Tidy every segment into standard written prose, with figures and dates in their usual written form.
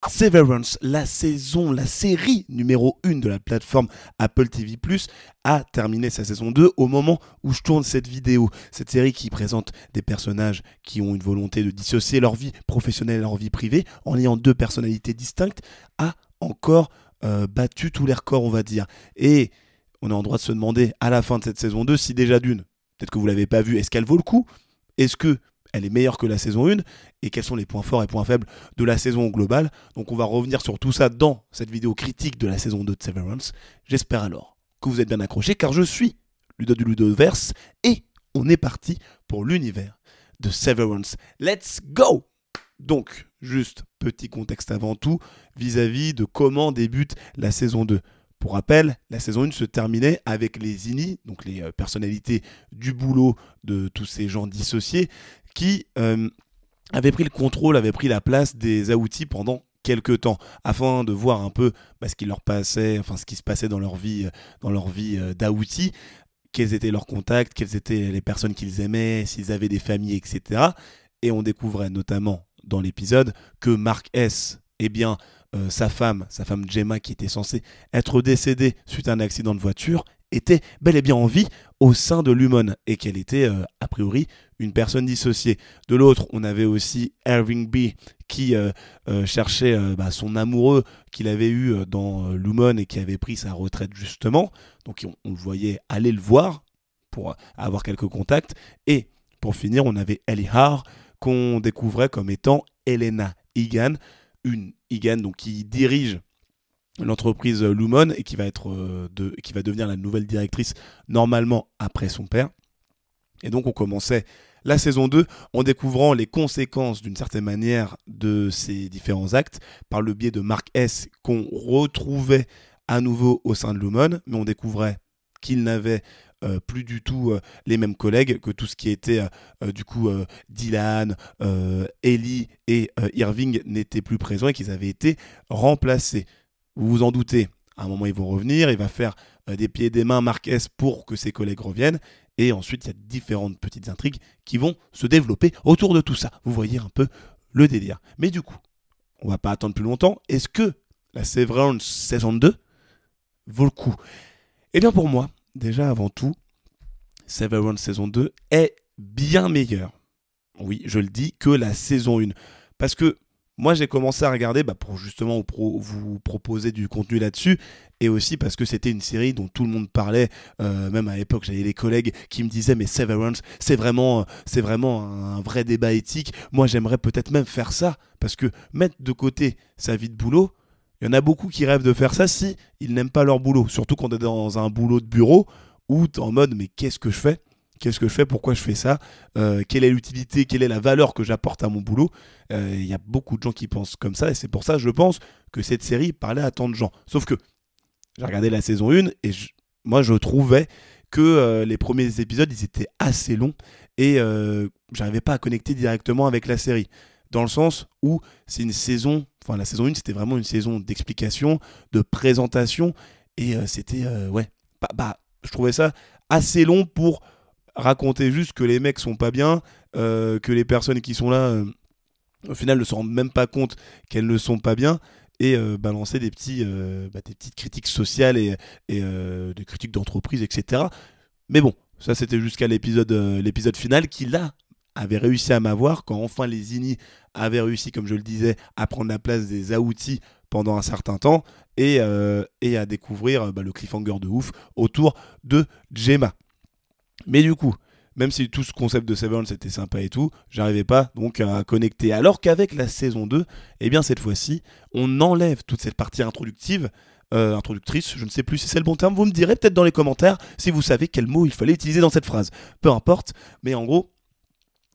Severance, la série numéro 1 de la plateforme Apple TV+, a terminé sa saison 2 au moment où je tourne cette vidéo. Cette série qui présente des personnages qui ont une volonté de dissocier leur vie professionnelle et leur vie privée en ayant deux personnalités distinctes a encore battu tous les records, on va dire. Et on est en droit de se demander à la fin de cette saison 2 si déjà d'une, peut-être que vous ne l'avez pas vue, est-ce qu'elle vaut le coup? Est-ce que elle est meilleure que la saison 1 et quels sont les points forts et points faibles de la saison au global. Donc on va revenir sur tout ça dans cette vidéo critique de la saison 2 de Severance. J'espère alors que vous êtes bien accrochés car je suis Ludo du Ludoverse et on est parti pour l'univers de Severance. Let's go! Donc, juste petit contexte avant tout vis-à-vis de comment débute la saison 2. Pour rappel, la saison 1 se terminait avec les INI, donc les personnalités du boulot de tous ces gens dissociés, qui avaient pris le contrôle, avaient pris la place des outils pendant quelques temps, afin de voir un peu ce qui leur passait, enfin ce qui se passait dans leur vie d'outils, quels étaient leurs contacts, quelles étaient les personnes qu'ils aimaient, s'ils avaient des familles, etc. Et on découvrait notamment dans l'épisode que Mark S., sa femme Gemma, qui était censée être décédée suite à un accident de voiture, était bel et bien en vie au sein de Lumon et qu'elle était a priori une personne dissociée. De l'autre, on avait aussi Irving B qui cherchait son amoureux qu'il avait eu dans Lumon et qui avait pris sa retraite justement. Donc on le voyait aller le voir pour avoir quelques contacts. Et pour finir, on avait Ellie Har qu'on découvrait comme étant Elena Egan, une Egan donc qui dirige l'entreprise Lumon et qui va devenir la nouvelle directrice normalement après son père. Et donc on commençait la saison 2 en découvrant les conséquences d'une certaine manière de ces différents actes par le biais de Mark S qu'on retrouvait à nouveau au sein de Lumon, mais on découvrait qu'il n'avait plus du tout les mêmes collègues, que tout ce qui était Dylan, Ellie et Irving n'était plus présent et qu'ils avaient été remplacés. Vous vous en doutez, à un moment ils vont revenir, il va faire des pieds et des mains Mark S pour que ses collègues reviennent, et ensuite il y a différentes petites intrigues qui vont se développer autour de tout ça. Vous voyez un peu le délire. Mais du coup, on va pas attendre plus longtemps. Est-ce que la Severance saison 2 vaut le coup? Eh bien pour moi, déjà avant tout, Severance saison 2 est bien meilleure, oui je le dis, que la saison 1. Parce que moi j'ai commencé à regarder pour justement vous proposer du contenu là-dessus, et aussi parce que c'était une série dont tout le monde parlait, même à l'époque j'avais des collègues qui me disaient mais Severance c'est vraiment un vrai débat éthique, moi j'aimerais peut-être même faire ça, parce que mettre de côté sa vie de boulot, il y en a beaucoup qui rêvent de faire ça si ils n'aiment pas leur boulot, surtout quand on est dans un boulot de bureau où tu es en mode mais qu'est-ce que je fais? Qu'est-ce que je fais? Pourquoi je fais ça? Quelle est l'utilité? Quelle est la valeur que j'apporte à mon boulot? Il y a beaucoup de gens qui pensent comme ça et c'est pour ça je pense que cette série parlait à tant de gens. Sauf que j'ai regardé la saison 1 et moi je trouvais que les premiers épisodes ils étaient assez longs et j'arrivais pas à connecter directement avec la série. Dans le sens où c'est une saison, la saison 1 c'était vraiment une saison d'explication, de présentation et c'était je trouvais ça assez long pour raconter juste que les mecs sont pas bien, que les personnes qui sont là au final ne se rendent même pas compte qu'elles ne sont pas bien, et balancer des petites critiques sociales et des critiques d'entreprise, etc. Mais bon, ça c'était jusqu'à l'épisode final qui là avait réussi à m'avoir quand enfin les INI avaient réussi, comme je le disais, à prendre la place des outils pendant un certain temps et à découvrir le cliffhanger de ouf autour de Gemma. Mais du coup, même si tout ce concept de Severance était sympa et tout, j'arrivais pas donc à connecter. Alors qu'avec la saison 2, eh bien cette fois-ci, on enlève toute cette partie introductrice, je ne sais plus si c'est le bon terme, vous me direz peut-être dans les commentaires si vous savez quel mot il fallait utiliser dans cette phrase. Peu importe, mais en gros,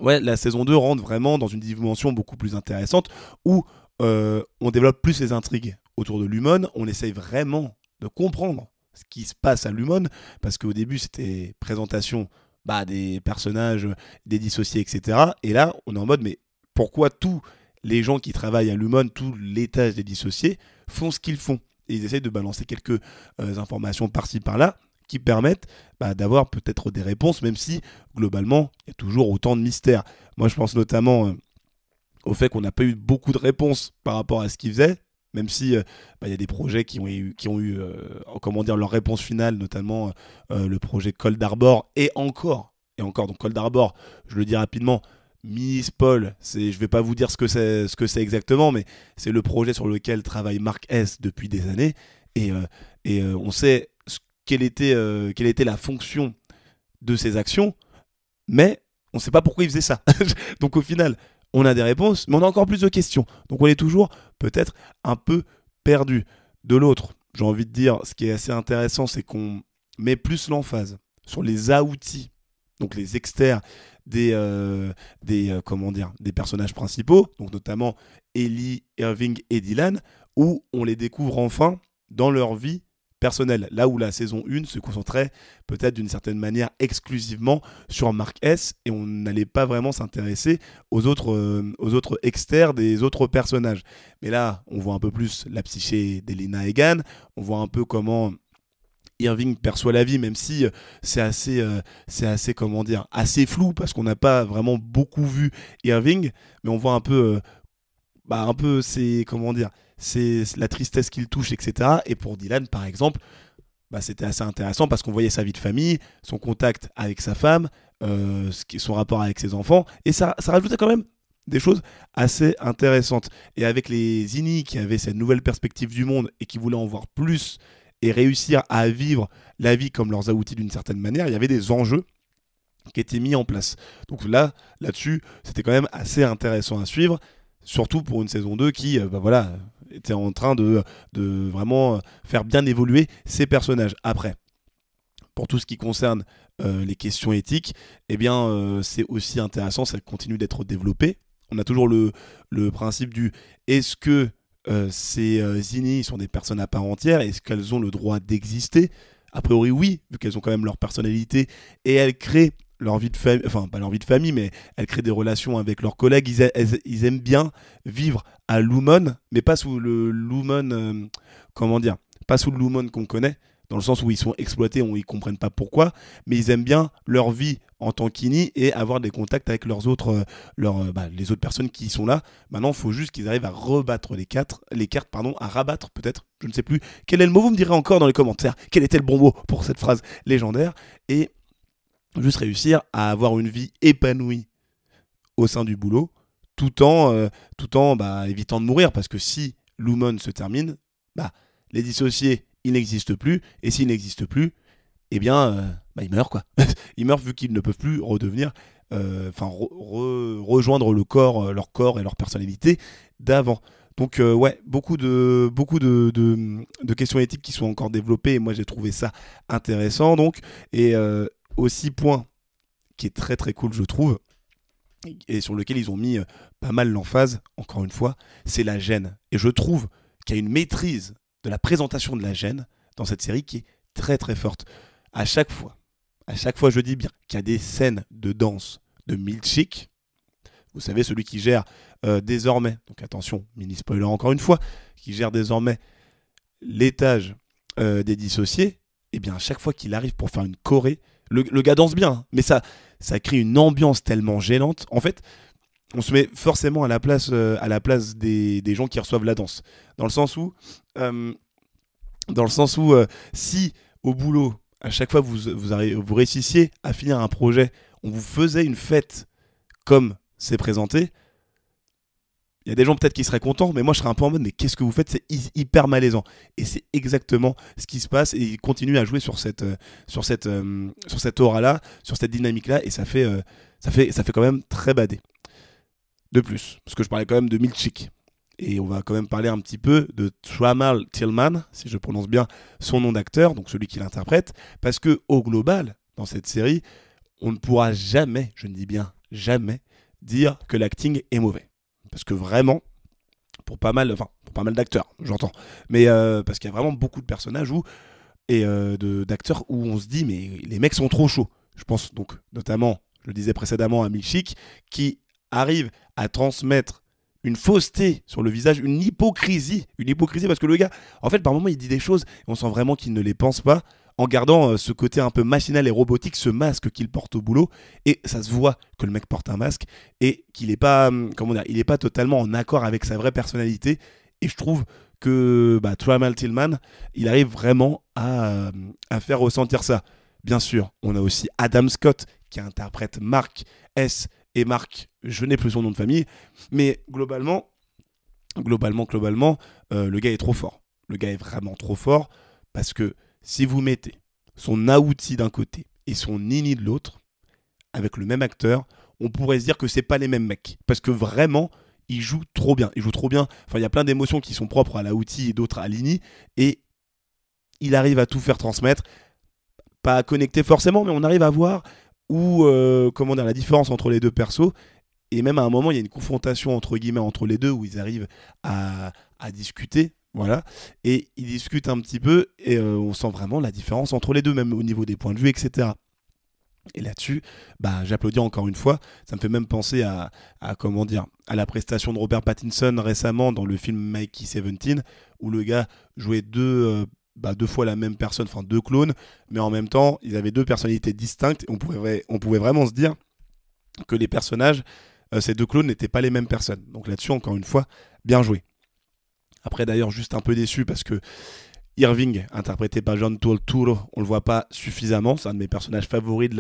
la saison 2 rentre vraiment dans une dimension beaucoup plus intéressante où on développe plus les intrigues autour de Lumon, on essaye vraiment de comprendre ce qui se passe à Lumon, parce qu'au début c'était présentation des personnages, des dissociés, etc. Et là on est en mode mais pourquoi tous les gens qui travaillent à Lumon, tout l'étage des dissociés font ce qu'ils font, et ils essayent de balancer quelques informations par-ci par-là qui permettent d'avoir peut-être des réponses, même si globalement il y a toujours autant de mystères. Moi je pense notamment au fait qu'on n'a pas eu beaucoup de réponses par rapport à ce qu'il faisait, même si y a des projets qui ont eu comment dire, leur réponse finale, notamment le projet Cold Harbor, et encore. Donc Cold Harbor, je le dis rapidement, mini-spoil, je vais pas vous dire ce que c'est exactement, mais c'est le projet sur lequel travaille Mark S depuis des années, et on sait quelle était la fonction de ses actions, mais on ne sait pas pourquoi il faisait ça. Donc au final, on a des réponses, mais on a encore plus de questions. Donc on est toujours peut-être un peu perdu. De l'autre, j'ai envie de dire, ce qui est assez intéressant, c'est qu'on met plus l'emphase sur les outils, donc les externes des personnages principaux, donc notamment Ellie, Irving et Dylan, où on les découvre enfin dans leur vie personnelle. Là où la saison 1 se concentrait peut-être d'une certaine manière exclusivement sur Mark S, et on n'allait pas vraiment s'intéresser aux autres externes des autres personnages. Mais là, on voit un peu plus la psyché d'Elena Egan, on voit un peu comment Irving perçoit la vie, même si c'est assez comment dire, assez flou, parce qu'on n'a pas vraiment beaucoup vu Irving, mais on voit un peu c'est comment dire, c'est la tristesse qu'il touche, etc. Et pour Dylan, par exemple, c'était assez intéressant parce qu'on voyait sa vie de famille, son contact avec sa femme, son rapport avec ses enfants, et ça rajoutait quand même des choses assez intéressantes. Et avec les Zinni qui avaient cette nouvelle perspective du monde et qui voulaient en voir plus et réussir à vivre la vie comme leurs outils d'une certaine manière, il y avait des enjeux qui étaient mis en place. Donc là-dessus, c'était quand même assez intéressant à suivre, surtout pour une saison 2 qui était en train de vraiment faire bien évoluer ses personnages. Après, pour tout ce qui concerne les questions éthiques, c'est aussi intéressant, ça continue d'être développé. On a toujours le principe du est-ce que ces Zinni sont des personnes à part entière, est-ce qu'elles ont le droit d'exister? A priori oui, vu qu'elles ont quand même leur personnalité et elles créent leur vie de famille, enfin pas leur vie de famille, mais elles créent des relations avec leurs collègues. Ils aiment bien vivre à Lumon, mais pas sous le Lumon, pas sous le Lumon qu'on connaît, dans le sens où ils sont exploités, où ils comprennent pas pourquoi, mais ils aiment bien leur vie en tant qu'Ini et avoir des contacts avec les autres personnes qui sont là. Maintenant, il faut juste qu'ils arrivent à rebattre les cartes, à rabattre peut-être, je ne sais plus. Quel est le mot? Vous me direz encore dans les commentaires. Quel était le bon mot pour cette phrase légendaire? Et juste réussir à avoir une vie épanouie au sein du boulot, tout en évitant de mourir, parce que si Lumon se termine, les dissociés, ils n'existent plus, et s'ils n'existent plus, ils meurent, quoi. Ils meurent vu qu'ils ne peuvent plus redevenir, rejoindre leur corps et leur personnalité d'avant. Donc beaucoup de questions éthiques qui sont encore développées, et moi j'ai trouvé ça intéressant. Donc, et aussi point qui est très très cool, je trouve, et sur lequel ils ont mis pas mal l'emphase, encore une fois, c'est la gêne. Et je trouve qu'il y a une maîtrise de la présentation de la gêne dans cette série qui est très très forte. À chaque fois, je dis bien qu'il y a des scènes de danse de Milchik, vous savez, celui qui gère désormais, donc attention, mini spoiler encore une fois, qui gère désormais l'étage des dissociés, et bien à chaque fois qu'il arrive pour faire une choré, le gars danse bien, hein, mais ça crée une ambiance tellement gênante. En fait, on se met forcément à la place des gens qui reçoivent la danse. Dans le sens où si au boulot, à chaque fois vous réussissiez à finir un projet, on vous faisait une fête comme c'est présenté, il y a des gens peut-être qui seraient contents, mais moi je serais un peu en mode mais qu'est-ce que vous faites? C'est hyper malaisant. Et c'est exactement ce qui se passe, et ils continuent à jouer sur cette aura-là, sur cette dynamique-là, et ça fait quand même très badé. De plus, parce que je parlais quand même de Milchik. Et on va quand même parler un petit peu de Tramal Tillman, si je prononce bien son nom d'acteur, donc celui qui l'interprète, parce que au global, dans cette série, on ne pourra jamais, je ne dis bien jamais, dire que l'acting est mauvais. Parce que vraiment, pour pas mal d'acteurs, j'entends, mais parce qu'il y a vraiment beaucoup de personnages d'acteurs où on se dit mais les mecs sont trop chauds. Je pense donc notamment, je le disais précédemment, à Milchik, qui arrive à transmettre une fausseté sur le visage, une hypocrisie parce que le gars, en fait, par moments, il dit des choses et on sent vraiment qu'il ne les pense pas. en gardant ce côté un peu machinal et robotique, ce masque qu'il porte au boulot, et ça se voit que le mec porte un masque et qu'il n'est pas, il est pas totalement en accord avec sa vraie personnalité. Et je trouve que Tramal Tillman, il arrive vraiment à faire ressentir ça. Bien sûr, on a aussi Adam Scott qui interprète Mark S. et Mark, je n'ai plus son nom de famille, mais globalement, le gars est trop fort. Le gars est vraiment trop fort parce que si vous mettez son Aouti d'un côté et son Nini de l'autre, avec le même acteur, on pourrait se dire que c'est pas les mêmes mecs. Parce que vraiment, il joue trop bien. Enfin, il y a plein d'émotions qui sont propres à Aouti et d'autres à Nini. Et il arrive à tout faire transmettre. Pas à connecter forcément, mais on arrive à voir la différence entre les deux persos. Et même à un moment, il y a une confrontation entre guillemets entre les deux où ils arrivent à discuter. Voilà. Et ils discutent un petit peu et on sent vraiment la différence entre les deux, même au niveau des points de vue, etc. Et là-dessus, j'applaudis encore une fois. Ça me fait même penser à la prestation de Robert Pattinson récemment dans le film Mikey 17, où le gars jouait deux fois la même personne, enfin deux clones, mais en même temps, ils avaient deux personnalités distinctes. Et on pouvait vraiment se dire que les personnages, ces deux clones n'étaient pas les mêmes personnes. Donc là-dessus, encore une fois, bien joué. Après, d'ailleurs, juste un peu déçu parce que Irving, interprété par John Turturro, on le voit pas suffisamment. C'est un de mes personnages favoris de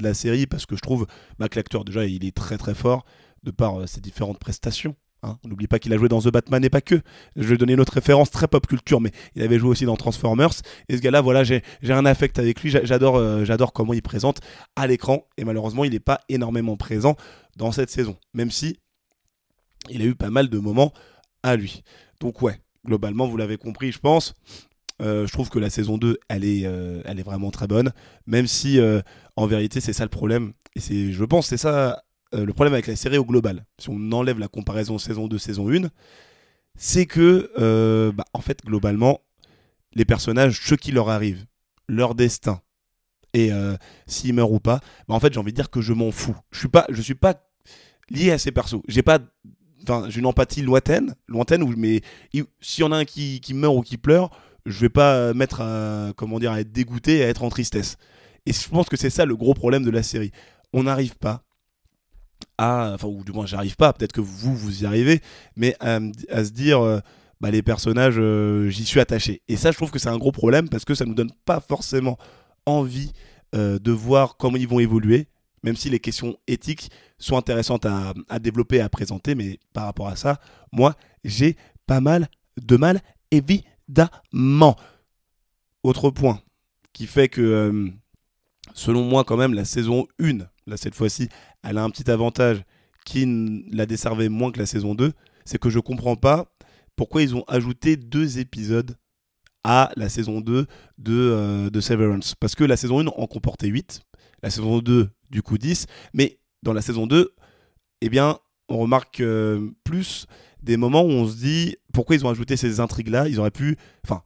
la série parce que je trouve que l'acteur, déjà, il est très très fort de par ses différentes prestations. Hein. On n'oublie pas qu'il a joué dans The Batman et pas que. Je vais donner une autre référence très pop culture, mais il avait joué aussi dans Transformers. Et ce gars-là, voilà, j'ai un affect avec lui. J'adore comment il présente à l'écran. Et malheureusement, il n'est pas énormément présent dans cette saison. Même si il a eu pas mal de moments à lui. Donc ouais, globalement, vous l'avez compris, je pense. Je trouve que la saison 2, elle est vraiment très bonne. Même si, en vérité, c'est ça le problème. Et je pense que c'est ça le problème avec la série au global. Si on enlève la comparaison saison 2, saison 1, c'est que, en fait, globalement, les personnages, ce qui leur arrive, leur destin, et s'ils meurent ou pas, en fait, j'ai envie de dire que je m'en fous. Je suis pas lié à ces persos. J'ai une empathie lointaine mais s'il y en a un qui meurt ou qui pleure, je vais pas mettre à être dégoûté et à être en tristesse. Et je pense que c'est ça le gros problème de la série. On n'arrive pas ou du moins j'arrive pas, peut-être que vous y arrivez, mais à se dire les personnages, j'y suis attaché. Et ça, je trouve que c'est un gros problème parce que ça nous donne pas forcément envie de voir comment ils vont évoluer, même si les questions éthiques sont intéressantes à développer et à présenter, mais par rapport à ça, moi, j'ai pas mal de mal, évidemment. Autre point qui fait que, selon moi, quand même, la saison 1, là, cette fois-ci, elle a un petit avantage qui la desservait moins que la saison 2, c'est que je comprends pas pourquoi ils ont ajouté 2 épisodes à la saison 2 de Severance. Parce que la saison 1 en comportait 8, la saison 2 du coup 10, mais dans la saison 2, on remarque plus des moments où on se dit pourquoi ils ont ajouté ces intrigues-là,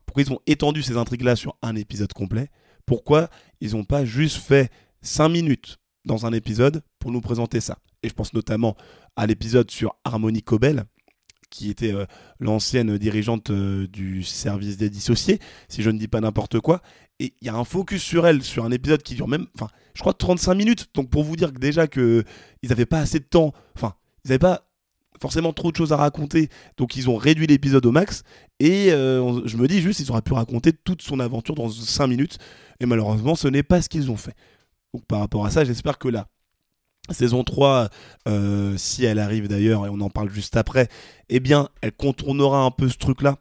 pourquoi ils ont étendu ces intrigues-là sur un épisode complet, pourquoi ils n'ont pas juste fait 5 minutes dans un épisode pour nous présenter ça. Et je pense notamment à l'épisode sur Harmony Cobel, qui était l'ancienne dirigeante du service des dissociés, si je ne dis pas n'importe quoi. Et il y a un focus sur elle, sur un épisode qui dure même, je crois 35 minutes. Donc pour vous dire que déjà qu'ils n'avaient pas assez de temps, ils n'avaient pas forcément trop de choses à raconter. Donc ils ont réduit l'épisode au max. Et je me dis juste, ils auraient pu raconter toute son aventure dans 5 minutes. Et malheureusement, ce n'est pas ce qu'ils ont fait. Donc par rapport à ça, j'espère que là, saison 3, si elle arrive d'ailleurs, et on en parle juste après, elle contournera un peu ce truc-là,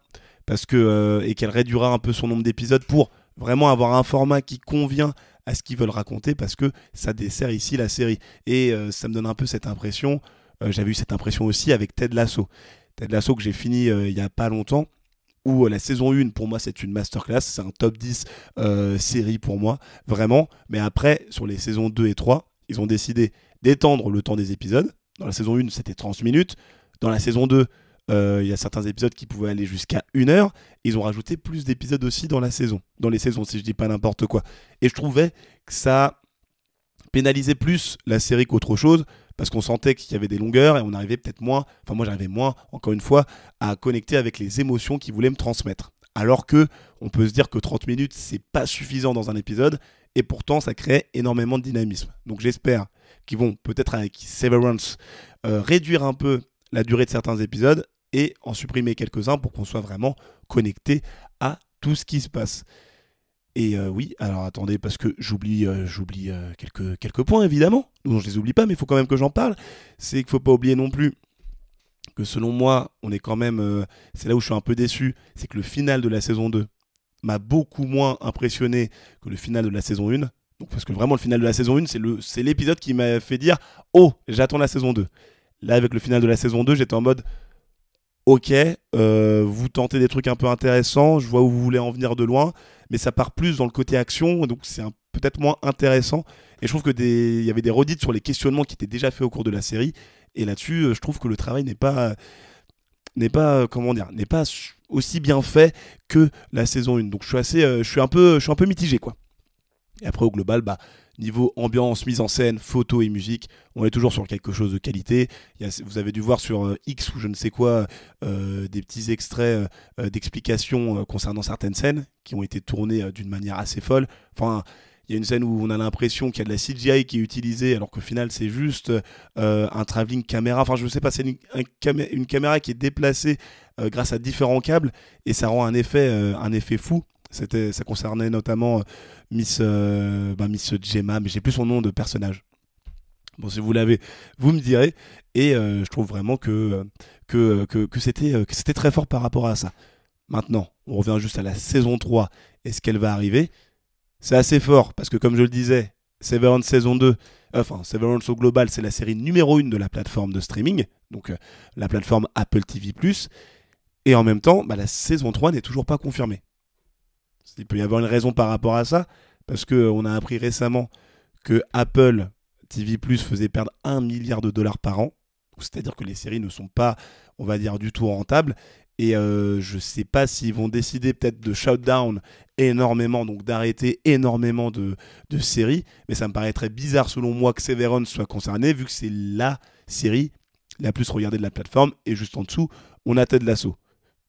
parce que, et qu'elle réduira un peu son nombre d'épisodes pour vraiment avoir un format qui convient à ce qu'ils veulent raconter, parce que ça dessert ici la série. Et ça me donne un peu cette impression, j'avais eu cette impression aussi avec Ted Lasso. Ted Lasso que j'ai fini il n'y a pas longtemps, où la saison 1, pour moi, c'est une masterclass, c'est un top 10 série pour moi, vraiment. Mais après, sur les saisons 2 et 3, ils ont décidé d'étendre le temps des épisodes. Dans la saison 1, c'était 30 minutes. Dans la saison 2, il y a certains épisodes qui pouvaient aller jusqu'à 1 heure. Ils ont rajouté plus d'épisodes aussi dans les saisons, si je dis pas n'importe quoi. Et je trouvais que ça pénalisait plus la série qu'autre chose, parce qu'on sentait qu'il y avait des longueurs et on arrivait peut-être moins, moi j'arrivais moins, encore une fois, à connecter avec les émotions qu'ils voulaient me transmettre. Alors que on peut se dire que 30 minutes, c'est pas suffisant dans un épisode, et pourtant ça crée énormément de dynamisme. Donc j'espère qu'ils vont peut-être avec Severance réduire un peu la durée de certains épisodes et en supprimer quelques-uns pour qu'on soit vraiment connecté à tout ce qui se passe. Et oui, alors attendez, parce que j'oublie quelques points évidemment. Non, je les oublie pas, mais il faut quand même que j'en parle. C'est qu'il ne faut pas oublier non plus que selon moi, on est quand même... c'est là où je suis un peu déçu, c'est que le final de la saison 2 m'a beaucoup moins impressionné que le final de la saison 1. Donc, parce que vraiment, le final de la saison 1, c'est l'épisode qui m'a fait dire « Oh, j'attends la saison 2 ». Là, avec le final de la saison 2, j'étais en mode « Ok, vous tentez des trucs un peu intéressants, je vois où vous voulez en venir de loin, mais ça part plus dans le côté action, donc c'est peut-être moins intéressant. » Et je trouve qu'il y avait des redites sur les questionnements qui étaient déjà faits au cours de la série. Et là-dessus, je trouve que le travail n'est pas aussi bien fait que la saison 1. Donc je suis un peu mitigé, quoi. Et après, au global, niveau ambiance, mise en scène, photo et musique, on est toujours sur quelque chose de qualité. Vous avez dû voir sur X ou je ne sais quoi des petits extraits d'explications concernant certaines scènes qui ont été tournées d'une manière assez folle. Enfin, il y a une scène où on a l'impression qu'il y a de la CGI qui est utilisée, alors qu'au final, c'est juste un travelling caméra. Enfin, je ne sais pas, c'est une caméra qui est déplacée grâce à différents câbles, et ça rend un effet fou. Ça concernait notamment Miss Gemma, mais j'ai plus son nom de personnage. Bon, si vous l'avez, vous me direz. Et je trouve vraiment que c'était très fort par rapport à ça. Maintenant, on revient juste à la saison 3 et ce qu'elle va arriver. C'est assez fort parce que, comme je le disais, Severance saison 2, Severance au global, c'est la série numéro 1 de la plateforme de streaming, donc la plateforme Apple TV+. Et en même temps, la saison 3 n'est toujours pas confirmée. Il peut y avoir une raison par rapport à ça, parce qu'on a appris récemment que Apple TV+ faisait perdre 1 milliard de dollars par an. C'est-à-dire que les séries ne sont pas, on va dire, du tout rentables. Et je ne sais pas s'ils vont décider peut-être de shut down énormément, donc d'arrêter énormément de séries. Mais ça me paraîtrait bizarre, selon moi, que Severance soit concerné, vu que c'est la série la plus regardée de la plateforme. Et juste en dessous, on a Ted Lasso.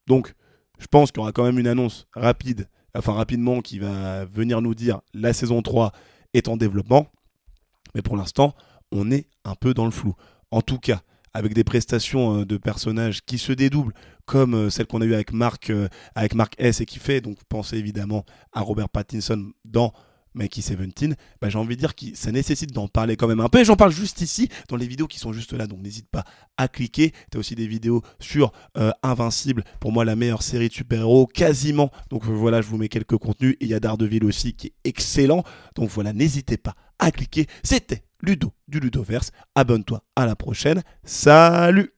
Donc, je pense qu'il y aura quand même une annonce rapidement, qui va venir nous dire la saison 3 est en développement. Mais pour l'instant, on est un peu dans le flou. En tout cas, avec des prestations de personnages qui se dédoublent, comme celle qu'on a eue avec Mark S. et qui fait donc penser évidemment à Robert Pattinson dans Mikey 17, j'ai envie de dire que ça nécessite d'en parler quand même un peu. Et j'en parle juste ici, dans les vidéos qui sont juste là, donc n'hésite pas à cliquer. Tu as aussi des vidéos sur Invincible, pour moi la meilleure série de super-héros, quasiment. Donc voilà, je vous mets quelques contenus. Et il y a Daredevil aussi qui est excellent. Donc voilà, n'hésitez pas à cliquer. C'était Ludo du Ludoverse. Abonne-toi, à la prochaine. Salut!